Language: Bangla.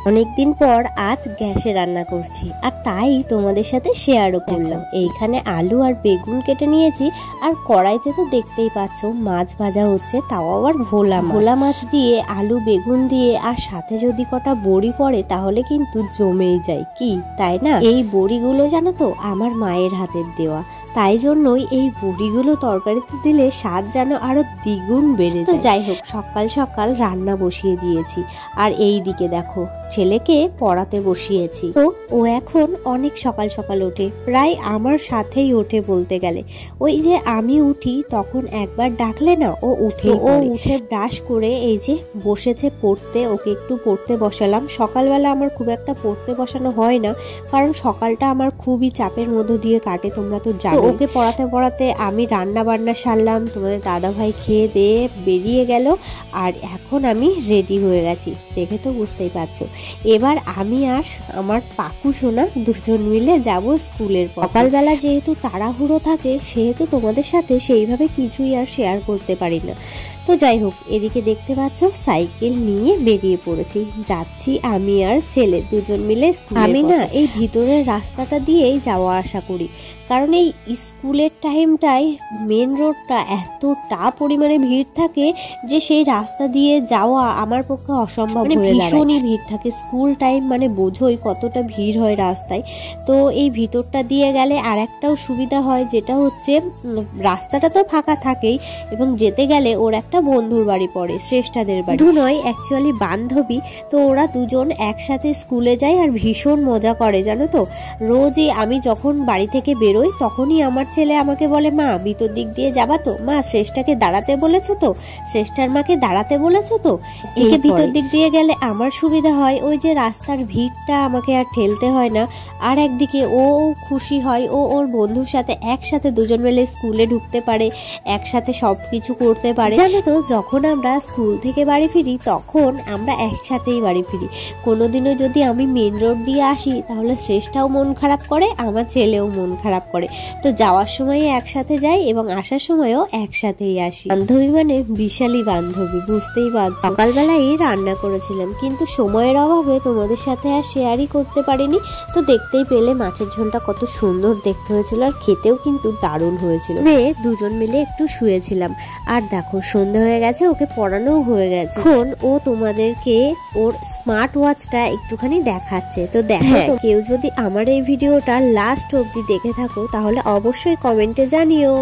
অনেকদিন পর আজ গ্যাসে রান্না করছি, আর তাই তোমাদের সাথে শেয়ারও করলাম। এইখানে আলু আর বেগুন কেটে নিয়েছি, আর কড়াইতে তো দেখতেই পাচ্ছ মাছ ভাজা হচ্ছে, তাও আবার ভোলা মাছ দিয়ে, আলু বেগুন দিয়ে, আর সাথে যদি কটা বড়ি পড়ে তাহলে কিন্তু জমেই যায়, কি তাই না? এই বড়িগুলো জানো তো আমার মায়ের হাতের দেওয়া, তাই জন্যই এই বড়িগুলো তরকারিতে দিলে স্বাদ যেন আরো দ্বিগুণ বেড়ে যায়। যাই হোক, সকাল সকাল রান্না বসিয়ে দিয়েছি, আর এই দিকে দেখো ছেলেকে পড়াতে বসিয়েছি। তো ও এখন অনেক সকাল সকাল ওঠে, প্রায় আমার সাথেই ওঠে বলতে গেলে। ওই যে আমি উঠি তখন একবার ডাকলে না ও উঠে ব্রাশ করে এই যে বসেছে পড়তে। ওকে একটু পড়তে বসালাম। সকালবেলা আমার খুব একটা পড়তে বসানো হয় না, কারণ সকালটা আমার খুবই চাপের মধ্য দিয়ে কাটে, তোমরা তো জানো। ওকে পড়াতে পড়াতে আমি রান্না বান্না সারলাম, তোমাদের দাদা ভাই খেয়ে দিয়ে বেরিয়ে গেল, আর এখন আমি রেডি হয়ে গেছি, দেখে তো বুঝতেই পারছো। এবার আমি আর আমার পাকু সোনা দুজন মিলে যাব স্কুলের। সকালবেলা যেহেতু তাড়াহুড়ো থাকে, সেহেতু তোমাদের সাথে সেইভাবে কিছুই আর শেয়ার করতে পারি না। তো যাই হোক, এদিকে দেখতে পাচ্ছ সাইকেল নিয়ে বেরিয়ে পড়েছি, যাচ্ছি আমি আর ছেলে দুজন মিলে। আমি না এই ভিতরের রাস্তাটা দিয়েই যাওয়া আসা করি, কারণ এই স্কুলের টাইমটায় মেন রোডটা এতটা পরিমাণে ভিড় থাকে যে সেই রাস্তা দিয়ে যাওয়া আমার পক্ষে অসম্ভব হয়ে দাঁড়ায়। ভীষণই ভিড় থাকে স্কুল টাইম মানে, বোঝোই কতটা ভিড় হয় রাস্তায়। তো এই ভিতরটা দিয়ে গেলে আর একটাও সুবিধা হয়, যেটা হচ্ছে রাস্তাটা তো ফাঁকা থাকেই, এবং যেতে গেলে ওর একটা বন্ধুর বাড়ি পড়ে, শ্রেষ্ঠাদের বাড়ি। নয় অ্যাকচুয়ালি বান্ধবী। তো ওরা দুজন একসাথে স্কুলে যায় আর ভীষণ মজা করে জানো তো। রোজই আমি যখন বাড়ি থেকে বেরোই তখনই আমার ছেলে আমাকে বলে, মা ভিতর দিক দিয়ে যাবা তো, মা শ্রেষ্ঠাকে দাঁড়াতে বলেছো তো, শ্রেষ্ঠার মাকে দাঁড়াতে বলেছো তো। একে ভিতর দিক দিয়ে গেলে আমার সুবিধা হয়, ওই যে রাস্তার ভিড়টা আমাকে আর ঠেলতে হয় না। আর একদিকে ও খুশি হয়, ও ওর বন্ধুর সাথে একসাথে দুজন মিলে স্কুলে ঢুকতে পারে, একসাথে সব কিছু করতে পারে। জানো তো, যখন আমরা স্কুল থেকে বাড়ি ফিরি তখন আমরা একসাথেই বাড়ি ফিরি। কোনোদিনও যদি আমি মেন রোড দিয়ে আসি তাহলে শ্রেষ্ঠাও মন খারাপ করে, আমার ছেলেও মন খারাপ করে। তো যাওয়ার সময় একসাথে যাই এবং আসার সময়ও একসাথেই আসি। বান্ধবী মানে বিশালী বান্ধবী, বুঝতেই পারছো। সকালবেলায় রান্না করেছিলাম, কিন্তু সময়ের অভাবে তোমাদের সাথে আর শেয়ারই করতে পারিনি। তো দেখতেই পেলে মাছের ঝোলটা কত সুন্দর দেখতে হয়েছিল, আর খেতেও কিন্তু দারুণ হয়েছিল। দুজন মিলে একটু শুয়েছিলাম, আর দেখো সন্ধ্যা হয়ে গেছে, ওকে পড়ানোও হয়ে গেছে। এখন ও তোমাদেরকে ওর স্মার্ট ওয়াচটা একটুখানি দেখাচ্ছে। তো দেখো, কেউ যদি আমার এই ভিডিওটা লাস্ট অবধি দেখে থাকো তাহলে অবশ্যই কমেন্টে জানিও।